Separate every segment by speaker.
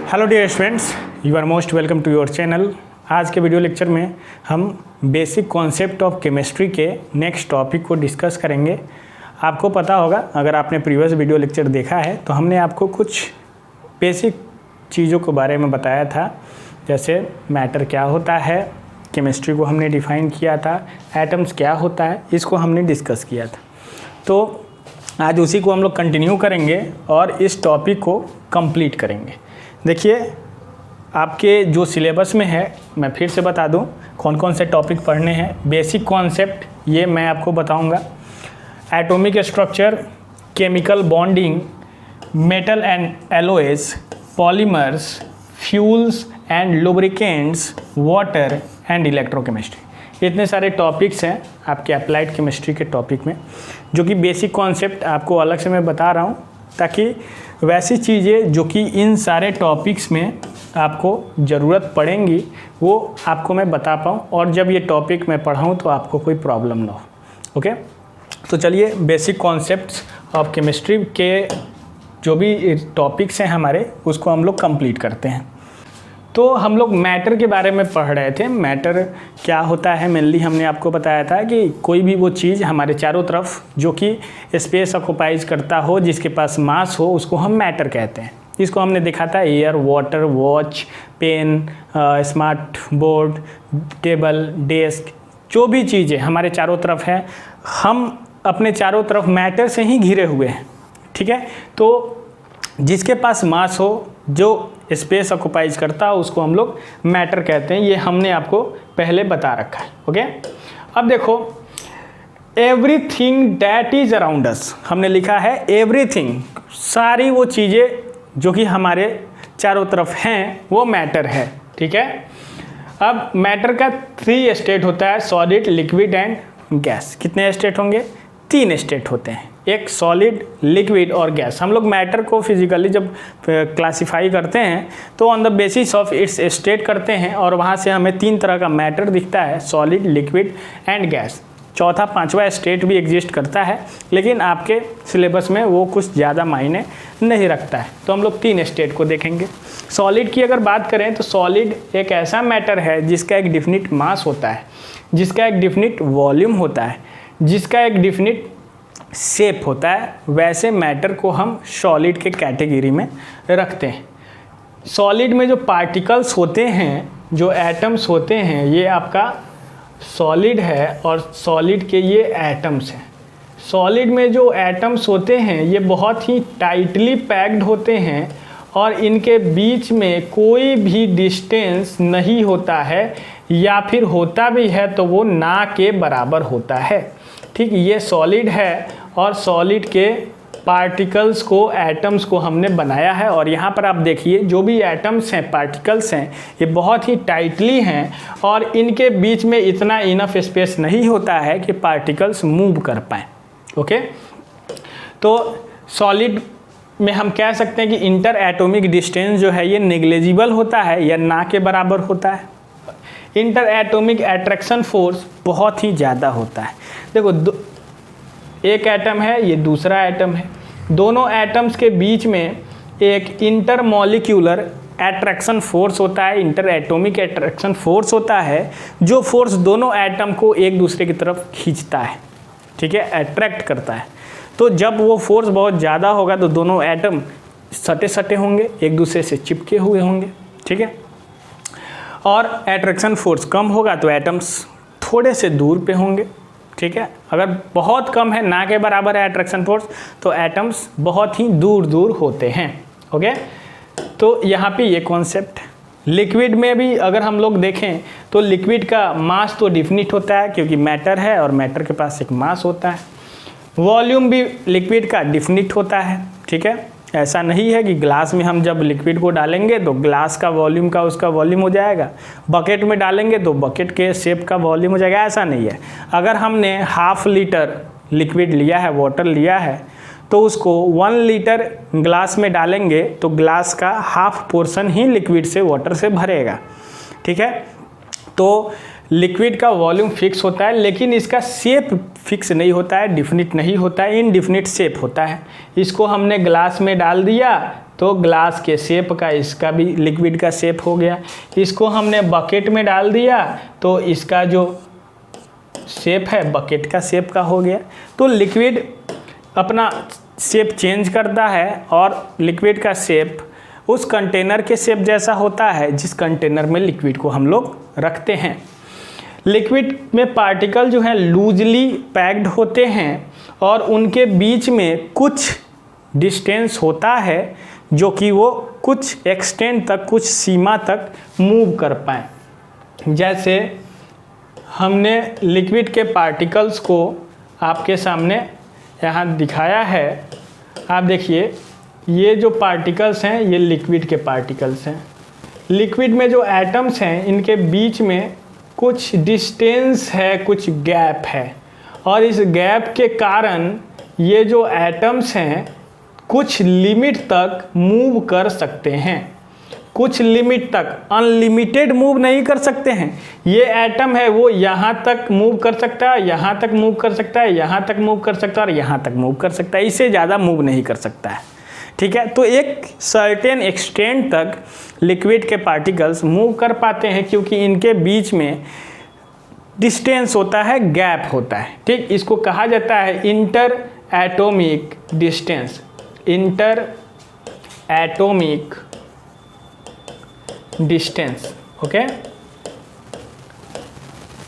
Speaker 1: Hello dear students, you are most welcome to your channel. आज के video lecture में हम बेसिक कॉन्सेप्ट ऑफ केमिस्ट्री के next topic को डिस्कस करेंगे। आपको पता होगा, अगर आपने प्रीवियस वीडियो लेक्चर देखा है तो हमने आपको कुछ बेसिक चीज़ों के बारे में बताया था, जैसे मैटर क्या होता है, केमिस्ट्री को हमने डिफ़ाइन किया था, एटम्स क्या होता है, इसको हमने डिस्कस किया था। तो आज उसी को हम लोग कंटिन्यू करेंगे और इस टॉपिक को कंप्लीट करेंगे। देखिए, आपके जो सिलेबस में है, मैं फिर से बता दूं कौन कौन से टॉपिक पढ़ने हैं। बेसिक कॉन्सेप्ट ये मैं आपको बताऊंगा, atomic structure, chemical bonding, metal and alloys, polymers, fuels and lubricants, water and electrochemistry. इतने सारे टॉपिक्स हैं आपके अप्लाइड केमिस्ट्री के टॉपिक में, जो कि बेसिक कॉन्सेप्ट आपको अलग से मैं बता रहा हूँ, ताकि वैसी चीज़ें जो कि इन सारे टॉपिक्स में आपको ज़रूरत पड़ेंगी वो आपको मैं बता पाऊँ, और जब ये टॉपिक मैं पढ़ाऊँ तो आपको कोई प्रॉब्लम ना हो। ओके, तो चलिए बेसिक कॉन्सेप्ट्स ऑफ केमिस्ट्री के जो भी टॉपिक्स हैं हमारे, उसको हम लोग कंप्लीट करते हैं। तो हम लोग मैटर के बारे में पढ़ रहे थे। मैटर क्या होता है, मेनली हमने आपको बताया था कि कोई भी वो चीज़ हमारे चारों तरफ जो कि स्पेस ऑक्युपाइज करता हो, जिसके पास मास हो, उसको हम मैटर कहते हैं। इसको हमने देखा था air, water, watch, pen, smart board, table, desk, जो भी चीज़ें हमारे चारों तरफ हैं, हम अपने चारों तरफ मैटर से ही घिरे हुए हैं। ठीक है, तो जिसके पास मास हो, जो स्पेस ऑक्युपाइज करता हो, उसको हम लोग मैटर कहते हैं। ये हमने आपको पहले बता रखा है। ओके, अब देखो, everything that is around us, हमने लिखा है एवरीथिंग, सारी वो चीज़ें जो कि हमारे चारों तरफ हैं वो मैटर है। ठीक है, अब मैटर का 3 स्टेट होता है, सॉलिड, लिक्विड एंड गैस। कितने स्टेट होंगे? 3 स्टेट होते हैं, एक सॉलिड, लिक्विड और गैस। हम लोग मैटर को फिजिकली जब क्लासिफाई करते हैं तो on the basis of its state करते हैं, और वहाँ से हमें 3 तरह का मैटर दिखता है, सॉलिड, लिक्विड एंड गैस। चौथा, 5वां स्टेट भी एग्जिस्ट करता है, लेकिन आपके सिलेबस में वो कुछ ज़्यादा मायने नहीं रखता है। तो हम लोग 3 स्टेट को देखेंगे। सॉलिड की अगर बात करें तो सॉलिड एक ऐसा मैटर है जिसका एक डिफिनिट मास होता है, जिसका एक डिफिनिट वॉल्यूम होता है, जिसका एक डिफिनिट शेप होता है। वैसे मैटर को हम सॉलिड के कैटेगरी में रखते हैं। सॉलिड में जो पार्टिकल्स होते हैं, जो एटम्स होते हैं, ये आपका सॉलिड है, और सॉलिड के ये एटम्स हैं। सॉलिड में जो एटम्स होते हैं ये बहुत ही टाइटली पैक्ड होते हैं, और इनके बीच में कोई भी डिस्टेंस नहीं होता है, या फिर होता भी है तो वो ना के बराबर होता है। ठीक, ये सॉलिड है, और सॉलिड के पार्टिकल्स को, एटम्स को हमने बनाया है। और यहाँ पर आप देखिए, जो भी एटम्स हैं, पार्टिकल्स हैं, ये बहुत ही टाइटली हैं, और इनके बीच में इतना इनफ स्पेस नहीं होता है कि पार्टिकल्स मूव कर पाएँ। ओके, तो सॉलिड में हम कह सकते हैं कि इंटर एटॉमिक डिस्टेंस जो है ये नेग्लिजिबल होता है, या ना के बराबर होता है। इंटर एटॉमिक अट्रैक्शन फोर्स बहुत ही ज़्यादा होता है। देखो, एक एटम है, ये दूसरा एटम है, दोनों एटम्स के बीच में एक इंटर मॉलिक्यूलर अट्रैक्शन फोर्स होता है, इंटर एटॉमिक अट्रैक्शन फोर्स होता है, जो फोर्स दोनों एटम को एक दूसरे की तरफ खींचता है। ठीक है, अट्रैक्ट करता है। तो जब वो फोर्स बहुत ज़्यादा होगा तो दोनों एटम सटे सटे होंगे, एक दूसरे से चिपके हुए होंगे। ठीक है, और अट्रैक्शन फोर्स कम होगा तो एटम्स थोड़े से दूर पे होंगे। ठीक है, अगर बहुत कम है, ना के बराबर है अट्रैक्शन फोर्स, तो एटम्स बहुत ही दूर दूर होते हैं। ओके, तो यहाँ पे ये कॉन्सेप्ट। लिक्विड में भी अगर हम लोग देखें तो लिक्विड का मास तो डिफिनिट होता है, क्योंकि मैटर है और मैटर के पास एक मास होता है। वॉल्यूम भी लिक्विड का डिफिनिट होता है। ठीक है, ऐसा नहीं है कि ग्लास में हम जब लिक्विड को डालेंगे तो ग्लास का वॉल्यूम का उसका वॉल्यूम हो जाएगा, बकेट में डालेंगे तो बकेट के शेप का वॉल्यूम हो जाएगा, ऐसा नहीं है। अगर हमने 1/2 लीटर लिक्विड लिया है, वाटर लिया है, तो उसको 1 लीटर ग्लास में डालेंगे तो ग्लास का हाफ पोर्शन ही लिक्विड से, वाटर से भरेगा। ठीक है, तो लिक्विड का वॉल्यूम फिक्स होता है, लेकिन इसका शेप फिक्स नहीं होता है, डिफिनिट नहीं होता है, इनडिफिनिट शेप होता है। इसको हमने ग्लास में डाल दिया तो ग्लास के शेप का इसका भी लिक्विड का शेप हो गया। इसको हमने बकेट में डाल दिया तो इसका जो शेप है बकेट का शेप का हो गया। तो लिक्विड अपना शेप चेंज करता है और लिक्विड का शेप उस कंटेनर के शेप जैसा होता है जिस कंटेनर में लिक्विड को हम लोग रखते हैं। लिक्विड में पार्टिकल जो हैं लूजली पैक्ड होते हैं और उनके बीच में कुछ डिस्टेंस होता है जो कि वो कुछ एक्सटेंट तक, कुछ सीमा तक मूव कर पाएँ। जैसे हमने लिक्विड के पार्टिकल्स को आपके सामने यहाँ दिखाया है। आप देखिए ये जो पार्टिकल्स हैं ये लिक्विड के पार्टिकल्स हैं। लिक्विड में जो एटम्स हैं इनके बीच में कुछ डिस्टेंस है, कुछ गैप है, और इस गैप के कारण ये जो एटम्स हैं कुछ लिमिट तक मूव कर सकते हैं। कुछ लिमिट तक, अनलिमिटेड मूव नहीं कर सकते हैं। ये एटम है वो यहाँ तक मूव कर सकता है, यहाँ तक मूव कर सकता है, यहाँ तक मूव कर सकता है और यहाँ तक मूव कर सकता है, इससे ज़्यादा मूव नहीं कर सकता है। ठीक है, तो एक सर्टेन एक्सटेंट तक लिक्विड के पार्टिकल्स मूव कर पाते हैं क्योंकि इनके बीच में डिस्टेंस होता है, गैप होता है। ठीक, इसको कहा जाता है inter atomic distance. Inter atomic distance. Okay,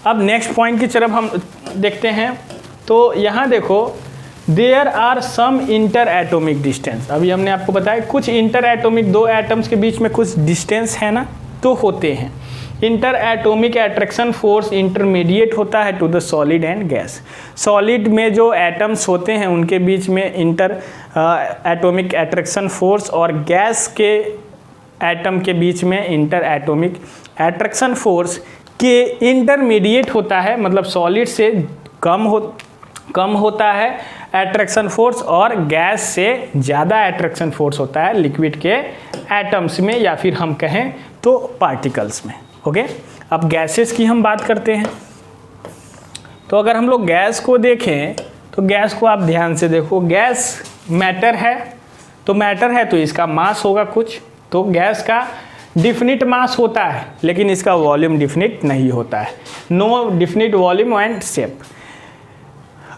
Speaker 1: अब नेक्स्ट पॉइंट की तरफ हम देखते हैं। तो यहाँ देखो there are some inter atomic distance. अभी हमने आपको बताया कुछ इंटर एटॉमिक, दो एटम्स के बीच में कुछ डिस्टेंस है ना, तो होते हैं। Inter atomic attraction force intermediate होता है to the solid and gas. Solid में जो एटम्स होते हैं उनके बीच में इंटर एटॉमिक अट्रैक्शन फोर्स और गैस के एटम के बीच में इंटर एटॉमिक अट्रैक्शन फोर्स के इंटरमीडिएट होता है, मतलब सॉलिड से कम होता है अट्रैक्शन फोर्स और गैस से ज़्यादा अट्रैक्शन फोर्स होता है लिक्विड के एटम्स में या फिर हम कहें तो पार्टिकल्स में। ओके, अब गैसेस की हम बात करते हैं। तो अगर हम लोग गैस को देखें तो गैस को आप ध्यान से देखो, गैस मैटर है, तो मैटर है तो इसका मास होगा कुछ, तो गैस का डिफिनिट मास होता है लेकिन इसका वॉल्यूम डिफिनिट नहीं होता है। No definite volume and shape.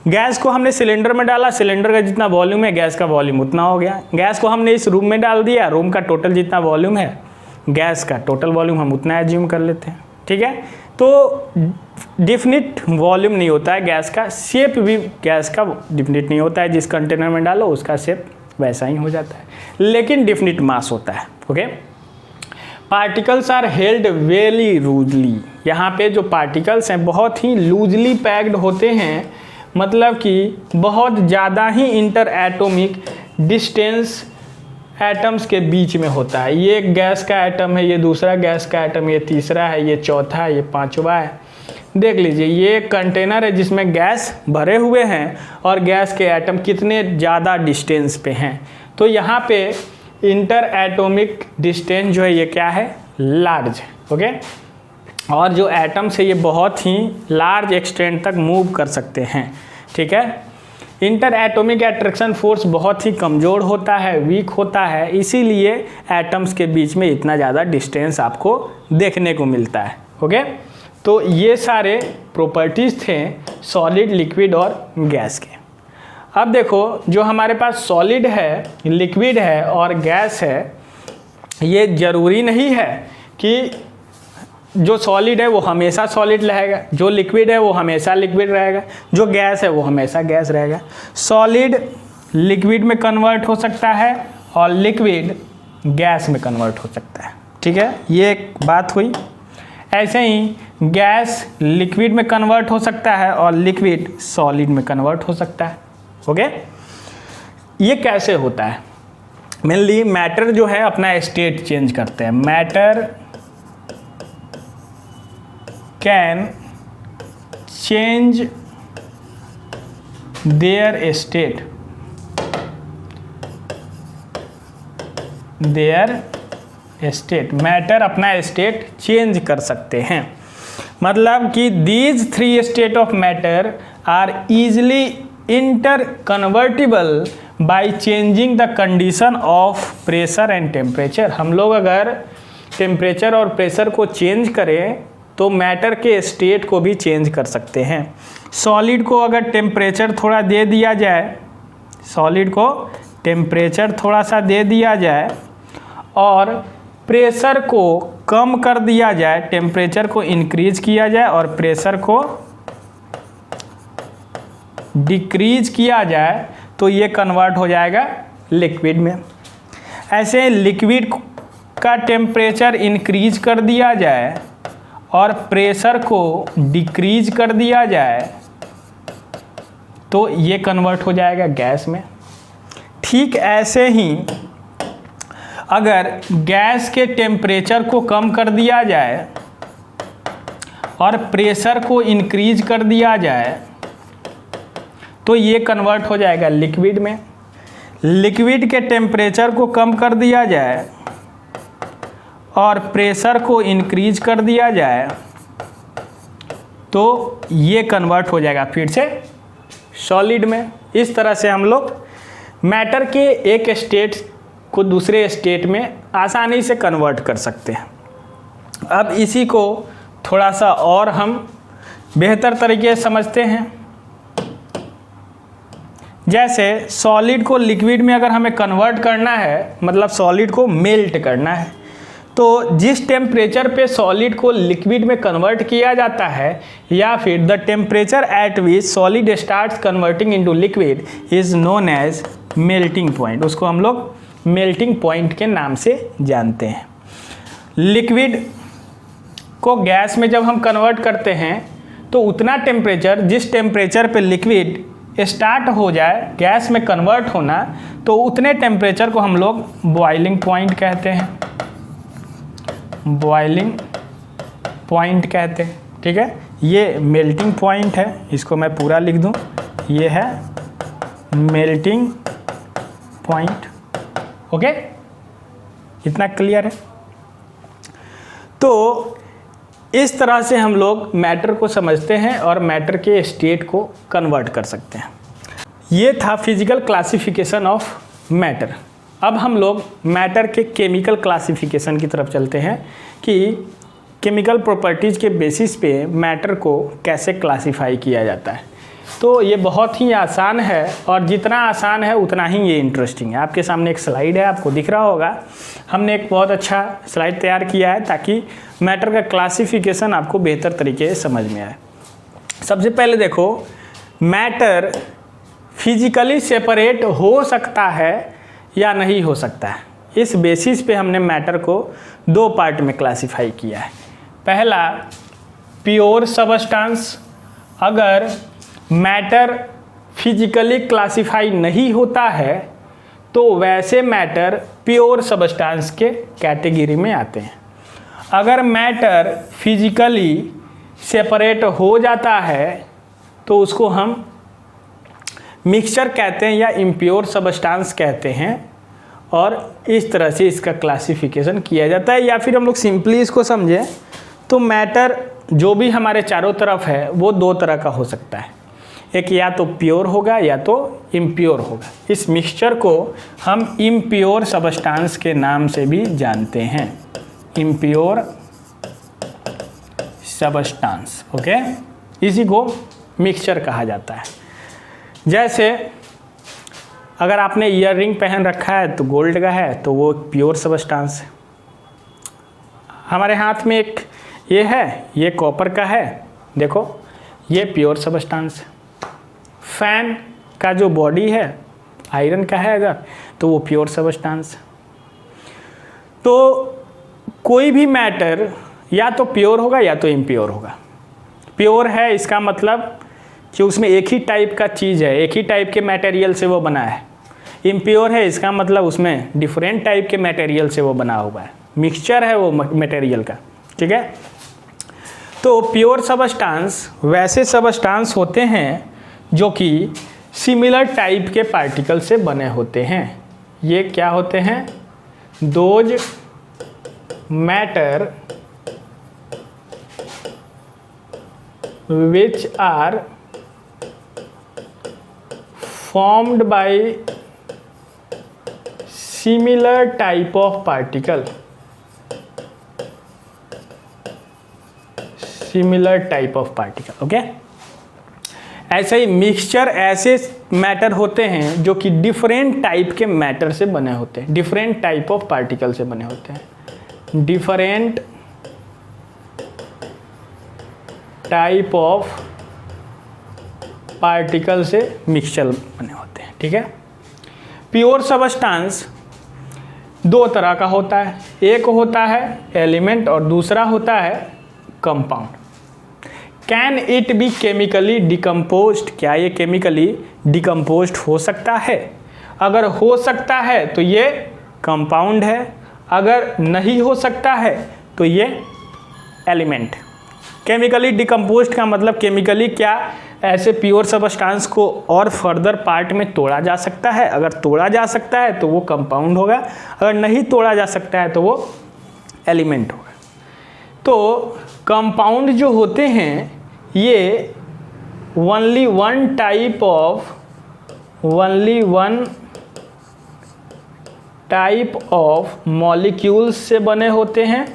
Speaker 1: Gas को हमने सिलेंडर में डाला, सिलेंडर का जितना वॉल्यूम है गैस का वॉल्यूम उतना हो गया। गैस को हमने इस रूम में डाल दिया, रूम का टोटल जितना वॉल्यूम है गैस का टोटल वॉल्यूम हम उतना एज्यूम कर लेते हैं। ठीक है, तो डिफिनिट वॉल्यूम नहीं होता है गैस का, शेप भी गैस का डिफिनिट नहीं होता है, जिस कंटेनर में डालो उसका शेप वैसा ही हो जाता है, लेकिन डिफिनिट मास होता है। Okay, particles are held very loosely. यहाँ पे जो पार्टिकल्स हैं बहुत ही लूजली पैक्ड होते हैं, मतलब कि बहुत ज़्यादा ही इंटर एटॉमिक डिस्टेंस एटम्स के बीच में होता है। ये एक गैस का एटम है, ये दूसरा गैस का एटम, ये तीसरा है, ये चौथा है, ये पांचवा है। देख लीजिए ये एक कंटेनर है जिसमें गैस भरे हुए हैं और गैस के एटम कितने ज़्यादा डिस्टेंस पे हैं। तो यहाँ पे इंटर एटॉमिक डिस्टेंस जो है ये क्या है, लार्ज है। ओके, और जो एटम्स है ये बहुत ही लार्ज एक्सटेंट तक मूव कर सकते हैं। ठीक है, इंटर एटॉमिक अट्रैक्शन फोर्स बहुत ही कमज़ोर होता है, वीक होता है, इसीलिए एटम्स के बीच में इतना ज़्यादा डिस्टेंस आपको देखने को मिलता है। ओके, तो ये सारे प्रॉपर्टीज़ थे सॉलिड, लिक्विड और गैस के। अब देखो जो हमारे पास सॉलिड है, लिक्विड है और गैस है, ये ज़रूरी नहीं है कि जो सॉलिड है वो हमेशा सॉलिड रहेगा, जो लिक्विड है वो हमेशा लिक्विड रहेगा, जो गैस है वो हमेशा गैस रहेगा। सॉलिड लिक्विड में कन्वर्ट हो सकता है और लिक्विड गैस में कन्वर्ट हो सकता है। ठीक है, ये एक बात हुई। ऐसे ही गैस लिक्विड में कन्वर्ट हो सकता है और लिक्विड सॉलिड में कन्वर्ट हो सकता है। ओके, ये कैसे होता है? मेनली मैटर जो है अपना स्टेट चेंज करते हैं। Matter can change their state, matter अपना स्टेट चेंज कर सकते हैं। मतलब कि these three state of matter are easily inter convertible by changing the condition of pressure and temperature. हम लोग अगर टेम्परेचर और प्रेशर को चेंज करें तो मैटर के स्टेट को भी चेंज कर सकते हैं। सॉलिड को अगर टेम्परेचर थोड़ा दे दिया जाए, सॉलिड को टेम्परेचर थोड़ा सा दे दिया जाए और प्रेशर को कम कर दिया जाए, टेम्परेचर को इंक्रीज किया जाए और प्रेशर को डिक्रीज किया जाए, तो ये कन्वर्ट हो जाएगा लिक्विड में। ऐसे लिक्विड का टेम्परेचर इंक्रीज कर दिया जाए और प्रेशर को डिक्रीज कर दिया जाए तो ये कन्वर्ट हो जाएगा गैस में। ठीक ऐसे ही अगर गैस के टेम्परेचर को कम कर दिया जाए और प्रेशर को इंक्रीज कर दिया जाए तो ये कन्वर्ट हो जाएगा लिक्विड में। लिक्विड के टेम्परेचर को कम कर दिया जाए और प्रेशर को इंक्रीज कर दिया जाए तो ये कन्वर्ट हो जाएगा फिर से सॉलिड में। इस तरह से हम लोग मैटर के एक स्टेट को दूसरे स्टेट में आसानी से कन्वर्ट कर सकते हैं। अब इसी को थोड़ा सा और हम बेहतर तरीके से समझते हैं। जैसे सॉलिड को लिक्विड में अगर हमें कन्वर्ट करना है, मतलब सॉलिड को मेल्ट करना है, तो जिस टेम्परेचर पे सॉलिड को लिक्विड में कन्वर्ट किया जाता है या फिर the temperature at which solid starts converting into liquid is known as melting point. उसको हम लोग मेल्टिंग पॉइंट के नाम से जानते हैं। लिक्विड को गैस में जब हम कन्वर्ट करते हैं तो उतना टेम्परेचर, जिस टेम्परेचर पे लिक्विड स्टार्ट हो जाए गैस में कन्वर्ट होना, तो उतने टेम्परेचर को हम लोग बॉइलिंग पॉइंट कहते हैं। बॉइलिंग पॉइंट कहते हैं, ठीक है। ये मेल्टिंग पॉइंट है, इसको मैं पूरा लिख दूं, ये है मेल्टिंग पॉइंट। ओके, इतना क्लियर है। तो इस तरह से हम लोग मैटर को समझते हैं और मैटर के स्टेट को कन्वर्ट कर सकते हैं। ये था फिजिकल क्लासिफिकेशन ऑफ मैटर। अब हम लोग मैटर के केमिकल क्लासिफिकेशन की तरफ चलते हैं कि केमिकल प्रॉपर्टीज़ के बेसिस पे मैटर को कैसे क्लासिफाई किया जाता है। तो ये बहुत ही आसान है और जितना आसान है उतना ही ये इंटरेस्टिंग है। आपके सामने एक स्लाइड है, आपको दिख रहा होगा। हमने एक बहुत अच्छा स्लाइड तैयार किया है ताकि मैटर का क्लासिफिकेशन आपको बेहतर तरीके से समझ में आए। सबसे पहले देखो, मैटर फिजिकली सेपरेट हो सकता है या नहीं हो सकता है। इस बेसिस पे हमने मैटर को दो पार्ट में क्लासिफाई किया है। पहला, प्योर सबस्टेंस। अगर मैटर फिजिकली क्लासिफाई नहीं होता है तो वैसे मैटर प्योर सबस्टेंस के कैटेगरी में आते हैं। अगर मैटर फिजिकली सेपरेट हो जाता है तो उसको हम मिक्सचर कहते हैं या इम्प्योर सबस्टेंस कहते हैं और इस तरह से इसका क्लासिफिकेशन किया जाता है। या फिर हम लोग सिंपली इसको समझें तो मैटर जो भी हमारे चारों तरफ है वो दो तरह का हो सकता है। एक या तो प्योर होगा या तो इम्प्योर होगा। इस मिक्सचर को हम इम्प्योर सबस्टेंस के नाम से भी जानते हैं, इम्प्योर सबस्टेंस। ओके, इसी को मिक्सचर कहा जाता है। जैसे अगर आपने ईयर रिंग पहन रखा है तो गोल्ड का है तो वो प्योर सबस्टेंस है। हमारे हाथ में एक ये है, ये कॉपर का है, देखो ये प्योर सबस्टेंस है। फैन का जो बॉडी है आयरन का है अगर, तो वो प्योर सबस्टेंस है। तो कोई भी मैटर या तो प्योर होगा या तो इम्प्योर होगा। प्योर है इसका मतलब कि उसमें एक ही टाइप का चीज़ है, एक ही टाइप के मटेरियल से वो बना है। इम्प्योर है इसका मतलब उसमें डिफरेंट टाइप के मटेरियल से वो बना हुआ है, मिक्सचर है वो मटेरियल का, ठीक है। तो प्योर सबस्टेंस वैसे सबस्टेंस होते हैं जो कि सिमिलर टाइप के पार्टिकल से बने होते हैं। ये क्या होते हैं? Those matter which are formed by similar type of particle, similar type of particle, okay. ऐसे ही मिक्सचर ऐसे मैटर होते हैं जो कि डिफरेंट टाइप के मैटर से बने होते हैं, डिफरेंट टाइप ऑफ पार्टिकल से बने होते हैं, डिफरेंट टाइप ऑफ पार्टिकल से मिक्सचर बने होते हैं, ठीक है। प्योर सबस्टांस दो तरह का होता है, एक होता है एलिमेंट और दूसरा होता है compound. Can it be chemically decomposed, क्या ये केमिकली डिकम्पोज्ड हो सकता है? अगर हो सकता है तो ये कंपाउंड है, अगर नहीं हो सकता है तो ये एलिमेंट। केमिकली डिकम्पोज्ड का मतलब केमिकली क्या ऐसे प्योर सबस्टांस को और फर्दर पार्ट में तोड़ा जा सकता है, अगर तोड़ा जा सकता है तो वो कंपाउंड होगा, अगर नहीं तोड़ा जा सकता है तो वो एलिमेंट होगा। तो कंपाउंड जो होते हैं ये only one type of molecules से बने होते हैं,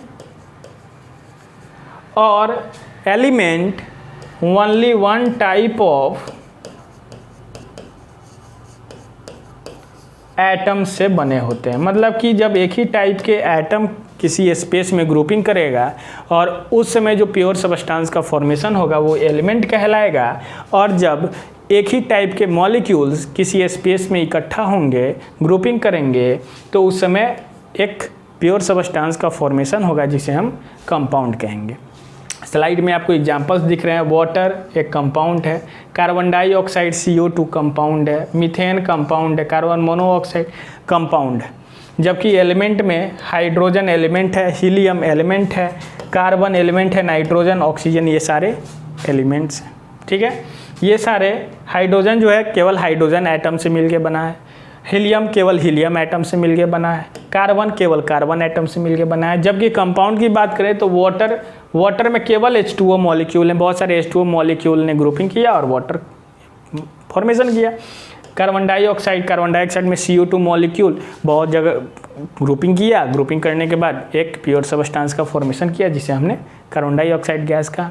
Speaker 1: और element only one type of atom से बने होते हैं। मतलब कि जब एक ही टाइप के एटम किसी स्पेस में ग्रुपिंग करेगा और उस समय जो प्योर सबस्टांस का फॉर्मेशन होगा वो एलिमेंट कहलाएगा, और जब एक ही टाइप के मॉलिक्यूल्स किसी स्पेस में इकट्ठा होंगे, ग्रुपिंग करेंगे, तो उस समय एक प्योर सबस्टांस का फॉर्मेशन होगा जिसे हम कंपाउंड कहेंगे। स्लाइड में आपको एग्जांपल्स दिख रहे हैं। वाटर एक कंपाउंड है, कार्बन डाइऑक्साइड CO2 कंपाउंड है, मीथेन कंपाउंड है, कार्बन मोनोऑक्साइड कंपाउंड है। जबकि एलिमेंट में हाइड्रोजन एलिमेंट है, हीलियम एलिमेंट है, कार्बन एलिमेंट है, नाइट्रोजन, ऑक्सीजन, ये सारे एलिमेंट्स हैं, ठीक है। ये सारे हाइड्रोजन जो है केवल हाइड्रोजन एटम से मिलके बना है, हीलियम केवल हीलियम एटम से मिलके बना है, कार्बन केवल कार्बन एटम से मिलके बना है। जबकि कंपाउंड की बात करें तो वाटर में केवल H2O मॉलिक्यूल हैं, बहुत सारे H2O मॉलिक्यूल ने ग्रुपिंग किया और वाटर फॉर्मेशन किया। कार्बन डाइऑक्साइड में CO2 मॉलिक्यूल बहुत जगह ग्रुपिंग किया, ग्रुपिंग करने के बाद एक प्योर सबस्टांस का फॉर्मेशन किया जिसे हमने कार्बन डाइऑक्साइड गैस का।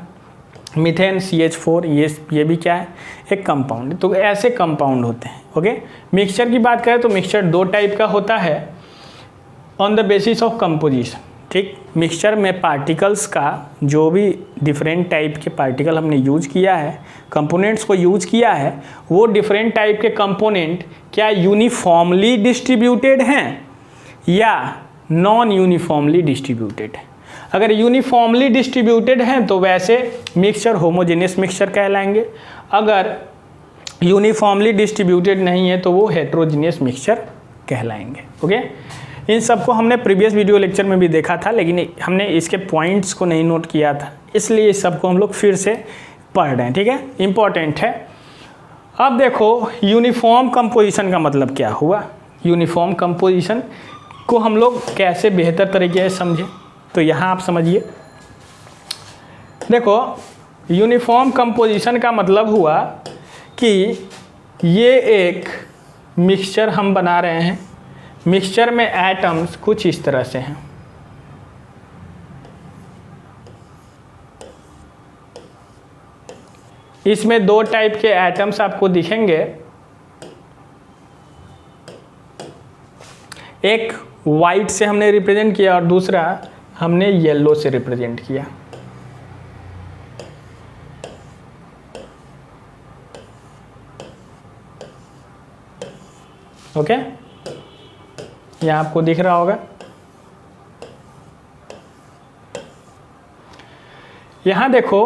Speaker 1: मीथेन CH4 ये भी क्या है, एक कंपाउंड। तो ऐसे कंपाउंड होते हैं, ओके। मिक्सचर की बात करें तो मिक्सचर दो टाइप का होता है on the basis of composition, ठीक। मिक्सचर में पार्टिकल्स का जो भी डिफरेंट टाइप के पार्टिकल हमने यूज किया है, कंपोनेंट्स को यूज किया है, वो डिफरेंट टाइप के कंपोनेंट क्या यूनिफॉर्मली डिस्ट्रीब्यूटेड हैं या नॉन यूनिफॉर्मली डिस्ट्रीब्यूटेड है। अगर यूनिफॉर्मली डिस्ट्रीब्यूटेड हैं तो वैसे मिक्सचर होमोजेनियस मिक्सचर कहलाएंगे, अगर यूनिफॉर्मली डिस्ट्रीब्यूटेड नहीं है तो वो हेट्रोजीनियस मिक्सचर कहलाएंगे, ओके। इन सबको हमने प्रीवियस वीडियो लेक्चर में भी देखा था, लेकिन हमने इसके पॉइंट्स को नहीं नोट किया था, इसलिए इस सबको हम लोग फिर से पढ़ रहे हैं, ठीक है, इम्पॉर्टेंट है। अब देखो यूनिफॉर्म कंपोजिशन का मतलब क्या हुआ। यूनिफॉर्म कंपोजिशन को हम लोग कैसे बेहतर तरीके से समझें, तो यहाँ आप समझिए। देखो यूनिफॉर्म कंपोजिशन का मतलब हुआ कि ये एक मिक्सचर हम बना रहे हैं, मिक्सचर में एटम्स कुछ इस तरह से हैं, इसमें दो टाइप के एटम्स आपको दिखेंगे, एक वाइट से हमने रिप्रेजेंट किया और दूसरा हमने येलो से रिप्रेजेंट किया, ओके। यह आपको दिख रहा होगा। यहां देखो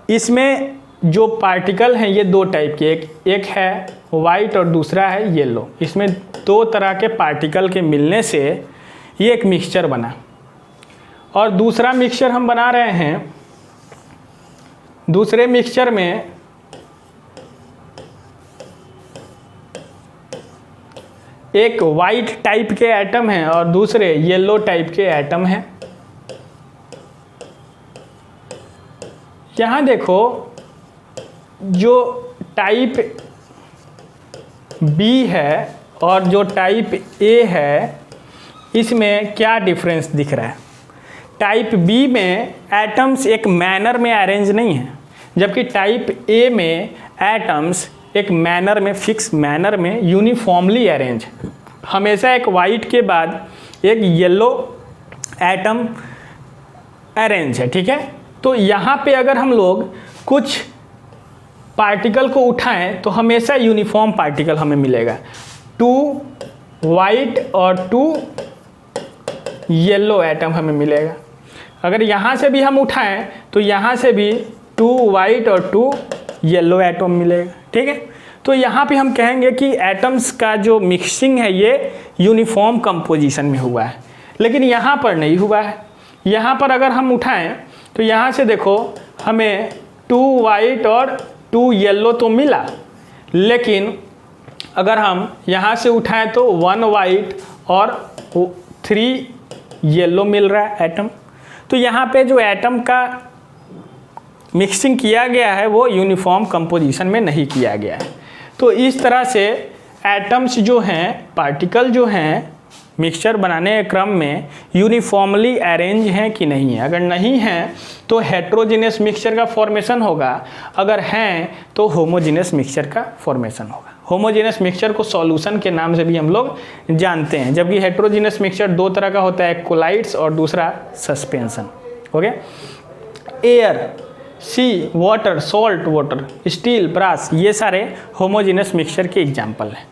Speaker 1: इसमें जो पार्टिकल हैं ये दो टाइप के, एक है वाइट और दूसरा है येलो। इसमें दो तरह के पार्टिकल के मिलने से ये एक मिक्सचर बना, और दूसरा मिक्सचर हम बना रहे हैं। दूसरे मिक्सचर में एक वाइट टाइप के एटम हैं और दूसरे येलो टाइप के एटम हैं। यहाँ देखो जो टाइप बी है और जो टाइप ए है इसमें क्या डिफरेंस दिख रहा है। टाइप बी में एटम्स एक मैनर में अरेंज नहीं है, जबकि टाइप ए में एटम्स एक मैनर में, फिक्स मैनर में यूनिफॉर्मली अरेंज है। हमेशा एक वाइट के बाद एक येलो एटम अरेंज है, ठीक है। तो यहाँ पे अगर हम लोग कुछ पार्टिकल को उठाएं तो हमेशा यूनिफॉर्म पार्टिकल हमें मिलेगा। 2 वाइट और 2 येलो एटम हमें मिलेगा। अगर यहाँ से भी हम उठाएं तो यहाँ से भी 2 वाइट और 2 येलो एटम मिलेगा, ठीक है। तो यहाँ पे हम कहेंगे कि एटम्स का जो मिक्सिंग है ये यूनिफॉर्म कंपोजिशन में हुआ है, लेकिन यहाँ पर नहीं हुआ है। यहाँ पर अगर हम उठाएं तो यहाँ से देखो हमें 2 वाइट और 2 येलो तो मिला, लेकिन अगर हम यहाँ से उठाएं तो 1 वाइट और 3 येलो मिल रहा है एटम। तो यहाँ पे जो एटम का मिक्सिंग किया गया है वो यूनिफॉर्म कंपोजिशन में नहीं किया गया है। तो इस तरह से एटम्स जो हैं, पार्टिकल जो हैं, मिक्सचर बनाने के क्रम में यूनिफॉर्मली अरेंज हैं कि नहीं है। अगर नहीं हैं तो हेट्रोजीनियस मिक्सचर का फॉर्मेशन होगा, अगर हैं तो होमोजीनियस मिक्सचर का फॉर्मेशन होगा। होमोजीनियस मिक्सचर को सॉल्यूशन के नाम से भी हम लोग जानते हैं, जबकि हेट्रोजीनियस मिक्सचर 2 तरह का होता है, कोलाइड्स और दूसरा suspension. Okay, air, sea, water, salt water, steel, brass, ये सारे होमोजीनियस मिक्सचर के एग्जाम्पल हैं।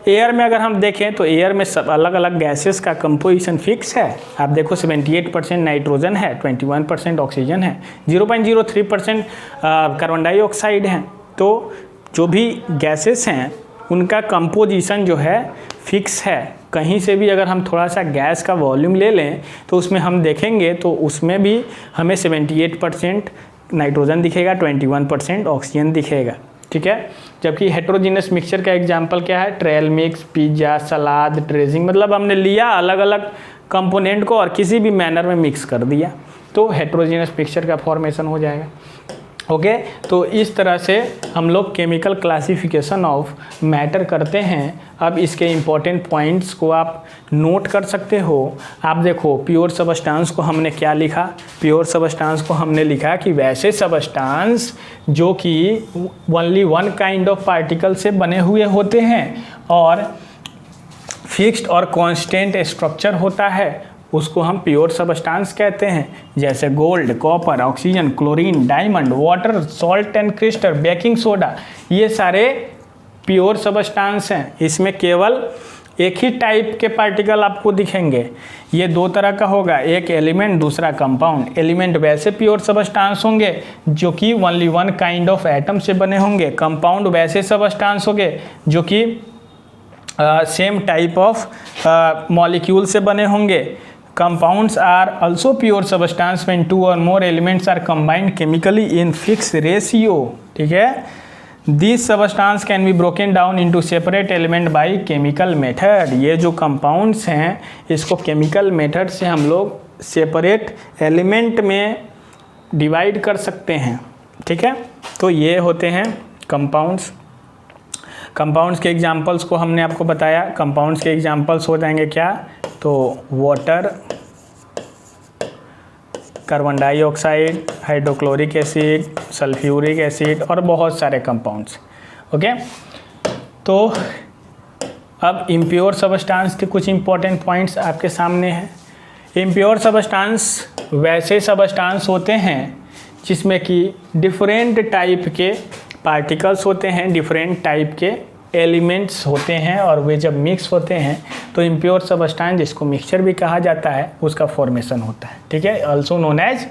Speaker 1: एयर में अगर हम देखें तो एयर में सब अलग अलग गैसेस का कंपोजिशन फिक्स है। आप देखो 78% नाइट्रोजन है, 21% ऑक्सीजन है, 0.03% कार्बन डाइऑक्साइड है। तो जो भी गैसेस हैं उनका कंपोजिशन जो है फिक्स है। कहीं से भी अगर हम थोड़ा सा गैस का वॉल्यूम ले लें तो उसमें हम देखेंगे तो उसमें भी हमें 78% नाइट्रोजन दिखेगा, 21% ऑक्सीजन दिखेगा, ठीक है। जबकि हेट्रोजीनियस मिक्सचर का एग्जांपल क्या है, ट्रेल मिक्स, पिज्ज़ा, सलाद, ड्रेसिंग, मतलब हमने लिया अलग अलग कंपोनेंट को और किसी भी मैनर में मिक्स कर दिया तो हेट्रोजीनियस मिक्सचर का फॉर्मेशन हो जाएगा। ओके, तो इस तरह से हम लोग केमिकल क्लासिफिकेशन ऑफ मैटर करते हैं। अब इसके इम्पॉर्टेंट पॉइंट्स को आप नोट कर सकते हो। आप देखो प्योर सबस्टांस को हमने क्या लिखा, प्योर सबस्टांस को हमने लिखा कि वैसे सबस्टांस जो कि only one kind of particle से बने हुए होते हैं और फिक्स्ड और कांस्टेंट स्ट्रक्चर होता है, उसको हम प्योर सबस्टांस कहते हैं। जैसे gold, copper, oxygen, chlorine, diamond, water, salt and crystal, baking soda, ये सारे प्योर सबस्टांस हैं। इसमें केवल एक ही टाइप के पार्टिकल आपको दिखेंगे। ये 2 तरह का होगा, एक एलिमेंट, दूसरा कंपाउंड। एलिमेंट वैसे प्योर सबस्टांस होंगे जो कि only one kind of atom से बने होंगे। कंपाउंड वैसे सबस्टांस होंगे जो कि सेम टाइप ऑफ मॉलिक्यूल से बने होंगे। Compounds are also pure substance when 2 or more elements are combined chemically in fixed ratio, ठीक है। These substance can be broken down into separate element by chemical method। ये जो compounds हैं इसको chemical method से हम लोग separate element में divide कर सकते हैं, ठीक है। तो ये होते हैं compounds। कंपाउंड्स के एग्जाम्पल्स को हमने आपको बताया। कंपाउंड्स के एग्जाम्पल्स हो जाएंगे क्या, तो water, carbon dioxide, hydrochloric acid, sulphuric acid और बहुत सारे कंपाउंड्स। ओके, तो अब इम्प्योर सबस्टांस के कुछ इंपॉर्टेंट पॉइंट्स आपके सामने हैं। इम्प्योर सबस्टांस वैसे सबस्टांस होते हैं जिसमें कि डिफरेंट टाइप के पार्टिकल्स होते हैं, डिफरेंट टाइप के एलिमेंट्स होते हैं और वे जब मिक्स होते हैं तो इम्प्योर सबस्टांस, जिसको मिक्सचर भी कहा जाता है, उसका फॉर्मेशन होता है, ठीक है, ऑल्सो नोन एज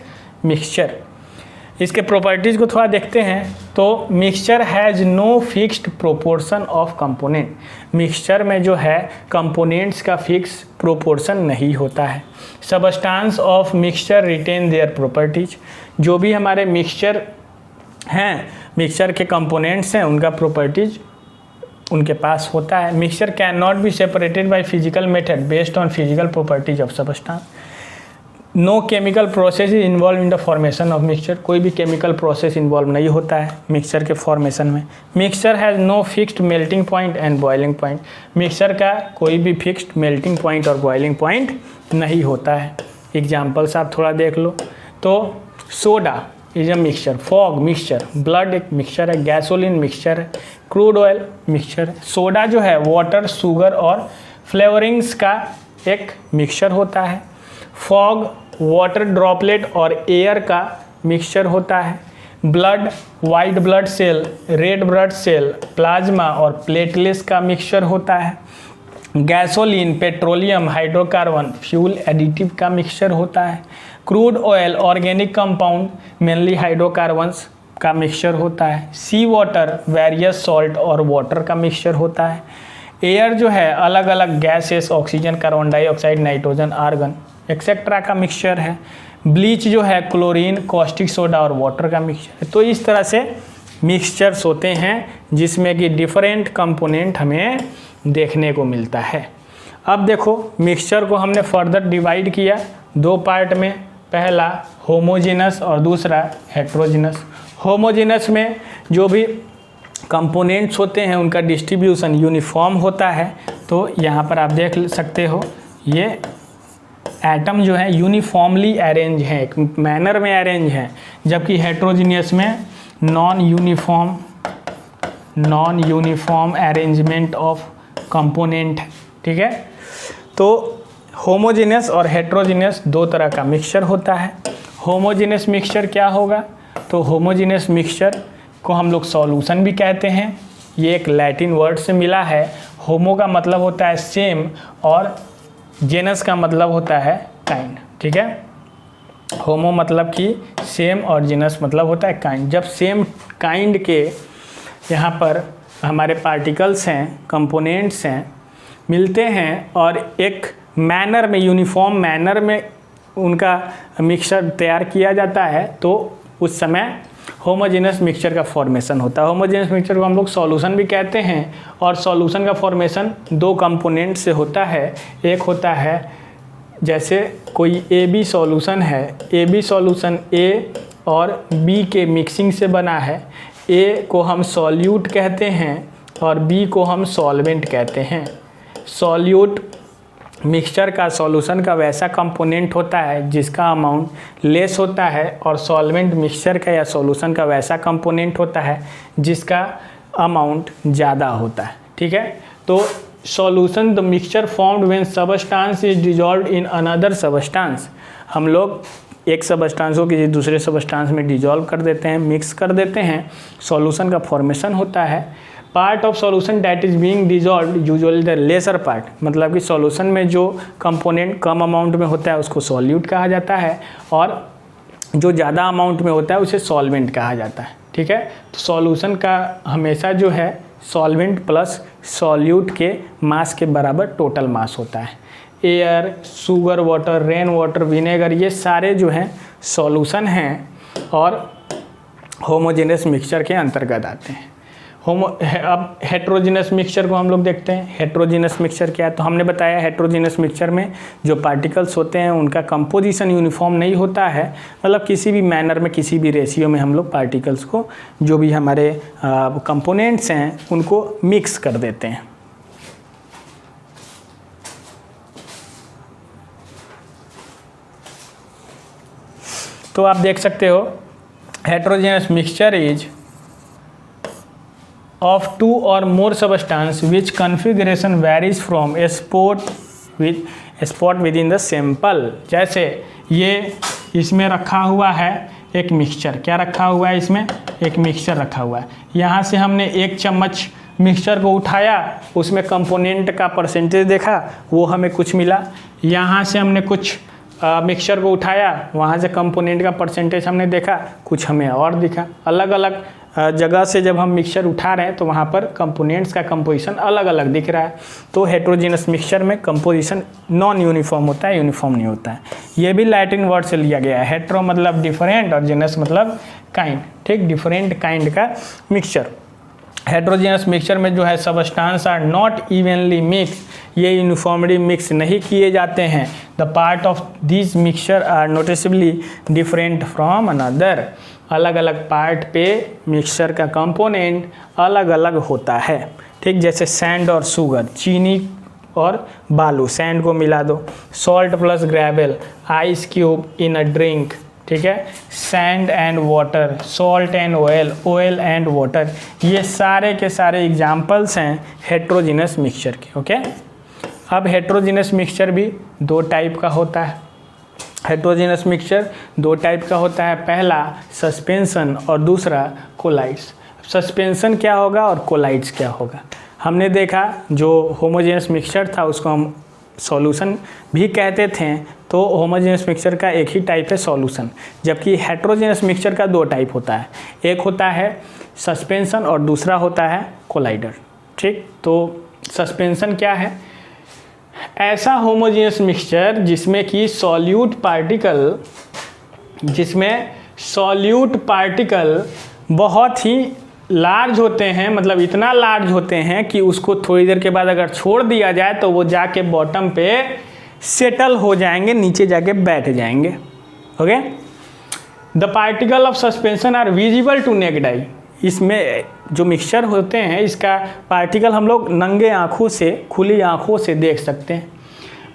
Speaker 1: मिक्सचर। इसके प्रॉपर्टीज़ को थोड़ा देखते हैं। तो mixture has no fixed proportion of component. Mixture में जो है कंपोनेंट्स का फिक्स प्रोपोर्शन नहीं होता है। Substance of mixture retain their properties. जो भी हमारे मिक्सचर हैं, मिक्सचर के कंपोनेंट्स हैं, उनका प्रॉपर्टीज उनके पास होता है। Mixture can not be separated by physical method based on physical properties of substance. No chemical process is involve in the formation of mixture, कोई भी केमिकल प्रोसेस इन्वॉल्व नहीं होता है मिक्सचर के फॉर्मेशन में। Mixture has no fixed melting point and boiling point, mixture का कोई भी फिक्स्ड मेल्टिंग पॉइंट और बॉइलिंग पॉइंट नहीं होता है। एग्जाम्पल्स आप थोड़ा देख लो तो soda is a mixture, fog mixture, blood एक मिक्सचर है, गैसोलीन मिक्सचर है, क्रूड ऑयल मिक्सचर है। सोडा जो है वाटर, शुगर और फ्लेवरिंग्स का एक मिक्सचर होता है। फॉग वाटर ड्रॉपलेट और एयर का मिक्सचर होता है। Blood white blood cell, red blood cell, plasma और प्लेटलेट्स का मिक्सचर होता है। Gasoline, petroleum, hydrocarbon, fuel additive का मिक्सचर होता है। Crude oil organic compound mainly hydrocarbons का मिक्सचर होता है। सी वाटर वेरियस सॉल्ट और वाटर का मिक्सचर होता है। एयर जो है अलग अलग gases, oxygen, carbon dioxide, nitrogen, argon etcetera का मिक्सचर है। ब्लीच जो है क्लोरीन, कॉस्टिक सोडा और वाटर का मिक्सचर है। तो इस तरह से मिक्सचर्स होते हैं जिसमें कि डिफरेंट कंपोनेंट हमें देखने को मिलता है। अब देखो मिक्सचर को हमने फर्दर डिवाइड किया दो पार्ट में, पहला होमोजेनस और दूसरा हेट्रोजेनस। होमोजेनस में जो भी कंपोनेंट्स होते हैं उनका डिस्ट्रीब्यूशन यूनिफॉर्म होता है। तो यहाँ पर आप देख सकते हो ये एटम जो है यूनिफॉर्मली अरेंज है, एक मैनर में अरेंज है, जबकि हेट्रोजीनियस में non uniform arrangement of component है। ठीक है, तो होमोजेनस और हेट्रोजीनियस दो तरह का मिक्सचर होता है। होमोजेनस मिक्सचर क्या होगा, तो होमोजेनस मिक्सचर को हम लोग सॉल्यूशन भी कहते हैं। ये एक लैटिन वर्ड से मिला है। होमो का मतलब होता है सेम और जेनस का मतलब होता है काइंड। ठीक है, होमो मतलब कि सेम और जेनस मतलब होता है काइंड। जब सेम काइंड के यहाँ पर हमारे पार्टिकल्स हैं, कंपोनेंट्स हैं, मिलते हैं और एक मैनर में, यूनिफॉर्म मैनर में उनका मिक्सचर तैयार किया जाता है, तो उस समय होमोजेनस मिक्सचर का फॉर्मेशन होता है। होमोजेनस मिक्सचर को हम लोग सॉल्यूशन भी कहते हैं और सॉल्यूशन का फॉर्मेशन दो कंपोनेंट से होता है। एक होता है जैसे कोई ए बी सॉल्यूशन है, ए बी सॉल्यूशन ए और बी के मिक्सिंग से बना है। ए को हम सॉल्यूट कहते हैं और बी को हम सॉल्वेंट कहते हैं। सॉल्यूट मिक्सचर का, सॉल्यूशन का वैसा कंपोनेंट होता है जिसका अमाउंट लेस होता है और सॉल्वेंट मिक्सचर का या सॉल्यूशन का वैसा कंपोनेंट होता है जिसका अमाउंट ज़्यादा होता है। ठीक है, तो solution the mixture formed when substance is dissolved in another substance, हम लोग एक सबस्टांस को किसी दूसरे सबस्टांस में डिजॉल्व कर देते हैं, मिक्स कर देते हैं, सॉल्यूशन का फॉर्मेशन होता है। Part of solution that is being dissolved usually the lesser part, मतलब कि सॉल्यूशन में जो कंपोनेंट कम अमाउंट में होता है उसको सॉल्यूट कहा जाता है और जो ज़्यादा अमाउंट में होता है उसे सॉल्वेंट कहा जाता है। ठीक है, तो सॉल्यूशन का हमेशा जो है सॉल्वेंट प्लस सॉल्यूट के मास के बराबर टोटल मास होता है। Air, sugar water, rain water, vinegar, ये सारे जो हैं सॉल्यूशन हैं और होमोजेनस मिक्सचर के अंतर्गत आते हैं। अब हेट्रोजीनस मिक्सचर को हम लोग देखते हैं। हेट्रोजीनस मिक्सचर क्या है, तो हमने बताया हेट्रोजीनस मिक्सचर में जो पार्टिकल्स होते हैं उनका कंपोजिशन यूनिफॉर्म नहीं होता है, मतलब किसी भी मैनर में, किसी भी रेशियो में हम लोग पार्टिकल्स को, जो भी हमारे कंपोनेंट्स हैं उनको मिक्स कर देते हैं। तो आप देख सकते हो heterogeneous mixture is of two or more substance which configuration varies from a spot within the sample। जैसे ये इसमें रखा हुआ है एक मिक्सचर, क्या रखा हुआ है इसमें, एक मिक्सचर रखा हुआ है। यहाँ से हमने एक चम्मच मिक्सचर को उठाया, उसमें कंपोनेंट का परसेंटेज देखा, वो हमें कुछ मिला। यहाँ से हमने कुछ मिक्सचर को उठाया, वहाँ से कंपोनेंट का परसेंटेज हमने देखा, कुछ हमें और दिखा। अलग अलग जगह से जब हम मिक्सचर उठा रहे हैं तो वहाँ पर कंपोनेंट्स का कंपोजिशन अलग अलग दिख रहा है। तो हेट्रोजीनस मिक्सचर में कंपोजिशन नॉन यूनिफॉर्म होता है, यूनिफॉर्म नहीं होता है। ये भी लैटिन वर्ड से लिया गया है। हेट्रो मतलब डिफरेंट और जेनस मतलब काइंड। ठीक, डिफरेंट काइंड का मिक्सचर। हेट्रोजीनियस मिक्सचर में जो है substance are not evenly mix, ये यूनिफॉर्मली मिक्स नहीं किए जाते हैं। The part of this mixture are noticeably different from another, अलग अलग पार्ट पे मिक्सचर का कंपोनेंट अलग अलग होता है, ठीक। जैसे सैंड और शुगर, चीनी और बालू, सैंड को मिला दो, salt plus gravel, ice cube in a drink, ठीक है, sand and water, salt and oil, oil and water, ये सारे के सारे एग्जाम्पल्स हैं हेट्रोजीनियस मिक्सचर के। ओके, अब हेट्रोजीनियस मिक्सचर भी दो टाइप का होता है। हेट्रोजीनियस मिक्सचर दो टाइप का होता है, पहला सस्पेंशन और दूसरा कोलाइड्स। सस्पेंशन क्या होगा और कोलाइड्स क्या होगा, हमने देखा जो होमोजेनियस मिक्सचर था उसको हम सॉल्यूशन भी कहते थे, तो होमोजेनियस मिक्सचर का एक ही टाइप है सॉल्यूशन, जबकि हेट्रोजेनियस मिक्सचर का दो टाइप होता है, एक होता है सस्पेंशन और दूसरा होता है कोलाइडर, ठीक। तो सस्पेंशन क्या है, ऐसा होमोजेनियस मिक्सचर जिसमें सॉल्यूट पार्टिकल बहुत ही लार्ज होते हैं, मतलब इतना लार्ज होते हैं कि उसको थोड़ी देर के बाद अगर छोड़ दिया जाए तो वो जाके बॉटम पे सेटल हो जाएंगे, नीचे जाके बैठ जाएंगे। Okay, the particle of suspension are visible to naked eye, इसमें जो मिक्सचर होते हैं इसका पार्टिकल हम लोग नंगे आँखों से, खुली आँखों से देख सकते हैं।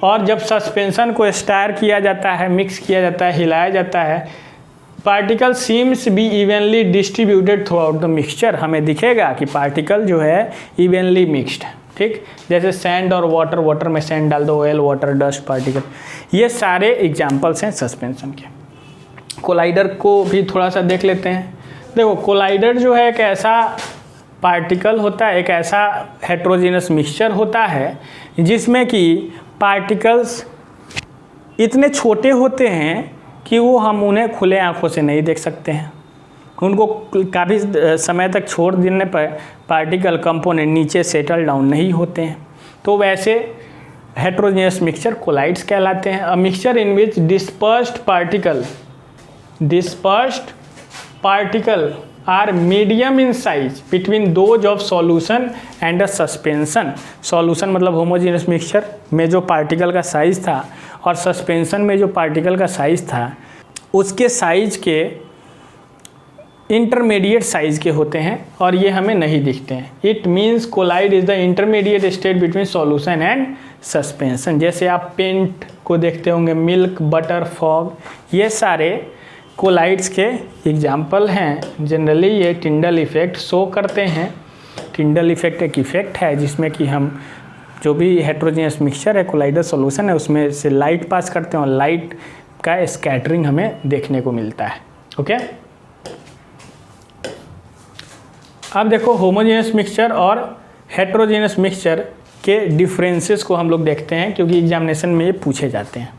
Speaker 1: और जब सस्पेंशन को स्टार किया जाता है, मिक्स किया जाता है, हिलाया जाता है, particle seems B evenly distributed through out the mixture, हमें दिखेगा कि पार्टिकल जो है इवनली मिक्सड है, ठीक। जैसे सैंड और वाटर, वाटर में सैंड डाल दो, ऑयल, वाटर, डस्ट, पार्टिकल, ये सारे एग्जाम्पल्स हैं सस्पेंशन के। कोलाइडर को भी थोड़ा सा देख लेते हैं। देखो, कोलाइडर जो है एक ऐसा पार्टिकल होता है, एक ऐसा हेट्रोजीनियस मिक्सचर होता है जिसमें कि पार्टिकल्स इतने छोटे होते हैं कि वो हम उन्हें खुले आँखों से नहीं देख सकते हैं। उनको काफ़ी समय तक छोड़ देने पर पार्टिकल कंपोनेंट नीचे सेटल डाउन नहीं होते हैं, तो वैसे हेट्रोजीनियस मिक्सचर कोलाइड्स कहलाते हैं। A mixture in which dispersed particle are medium in size between those of solution and a suspension. Solution मतलब होमोजेनियस मिक्सचर में जो पार्टिकल का साइज था और सस्पेंशन में जो पार्टिकल का साइज था उसके साइज के इंटरमीडिएट साइज के होते हैं और ये हमें नहीं दिखते हैं। It means collide is the intermediate state between solution and suspension. जैसे आप पेंट को देखते होंगे, मिल्क, बटर, फॉग, ये सारे कोलाइड्स के एग्जाम्पल हैं। जनरली ये टिंडल इफेक्ट शो करते हैं। टिंडल इफेक्ट एक इफेक्ट है जिसमें कि हम जो भी हेट्रोजीनियस मिक्सचर है, कोलाइडर सॉल्यूशन है, उसमें से लाइट पास करते हैं और लाइट का स्कैटरिंग हमें देखने को मिलता है। ओके, अब देखो होमोजेनियस मिक्सचर और हेट्रोजेनियस मिक्सचर के डिफरेंसेस को हम लोग देखते हैं, क्योंकि एग्जामिनेशन में ये पूछे जाते हैं।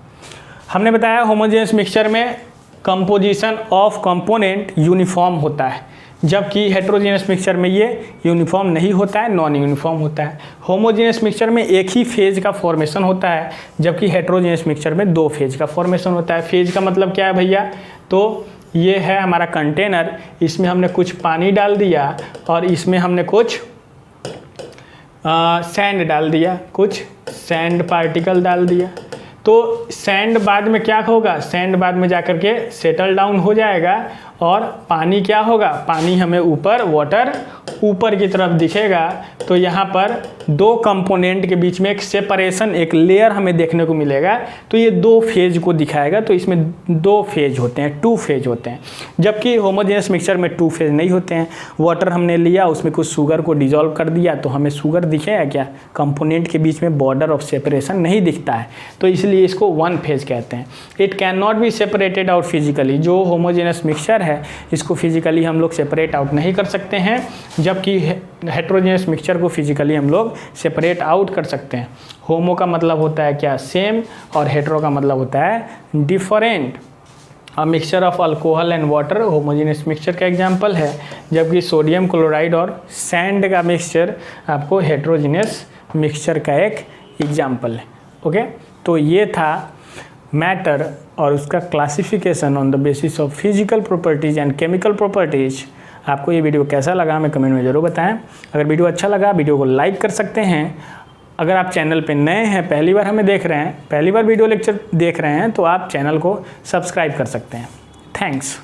Speaker 1: हमने बताया होमोजेनियस मिक्सचर में कंपोजिशन ऑफ कंपोनेंट यूनिफॉर्म होता है, जबकि हेट्रोजेनियस मिक्सचर में ये यूनिफॉर्म नहीं होता है, नॉन यूनिफॉर्म होता है। होमोजेनियस मिक्सचर में एक ही फेज का फॉर्मेशन होता है, जबकि हेट्रोजेनियस मिक्सचर में दो फेज का फॉर्मेशन होता है। फेज का मतलब क्या है भैया, तो ये है हमारा कंटेनर, इसमें हमने कुछ पानी डाल दिया और इसमें हमने कुछ सैंड डाल दिया, कुछ सैंड पार्टिकल डाल दिया। तो सैंड बाद में क्या होगा, सैंड बाद में जाकर के सेटल डाउन हो जाएगा और पानी क्या होगा, पानी हमें ऊपर, वाटर ऊपर की तरफ दिखेगा। तो यहाँ पर दो कंपोनेंट के बीच में एक सेपरेशन, एक लेयर हमें देखने को मिलेगा। तो ये दो फेज को दिखाएगा, तो इसमें दो फेज होते हैं, टू फेज होते हैं, जबकि होमोजेनियस मिक्सचर में टू फेज नहीं होते हैं। वाटर हमने लिया, उसमें कुछ शुगर को डिजोल्व कर दिया, तो हमें शुगर दिखेगा क्या, कंपोनेंट के बीच में बॉर्डर ऑफ सेपरेशन नहीं दिखता है, तो इसलिए इसको वन फेज कहते हैं। It can not be separated out physically, जो होमोजेनियस मिक्सचर है इसको फिजिकली हम लोग सेपरेट आउट नहीं कर सकते हैं, जबकि हेट्रोजेनियस मिक्सचर को फिजिकली हम लोग सेपरेट आउट कर सकते हैं। होमो का मतलब होता है क्या, सेम, और हेट्रो का मतलब होता है different. A mixture of alcohol and water homogeneous mixture का एग्जांपल है, जबकि सोडियम क्लोराइड और सैंड का मिक्सचर आपको हेट्रोजेनियस मिक्सचर का एक एग्जांपल है। ओके, तो ये था मैटर और उसका classification on the basis of physical properties and chemical properties. आपको ये वीडियो कैसा लगा हमें कमेंट में ज़रूर बताएं। अगर वीडियो अच्छा लगा वीडियो को लाइक कर सकते हैं। अगर आप चैनल पे नए हैं, पहली बार हमें देख रहे हैं, पहली बार वीडियो लेक्चर देख रहे हैं, तो आप चैनल को सब्सक्राइब कर सकते हैं। थैंक्स।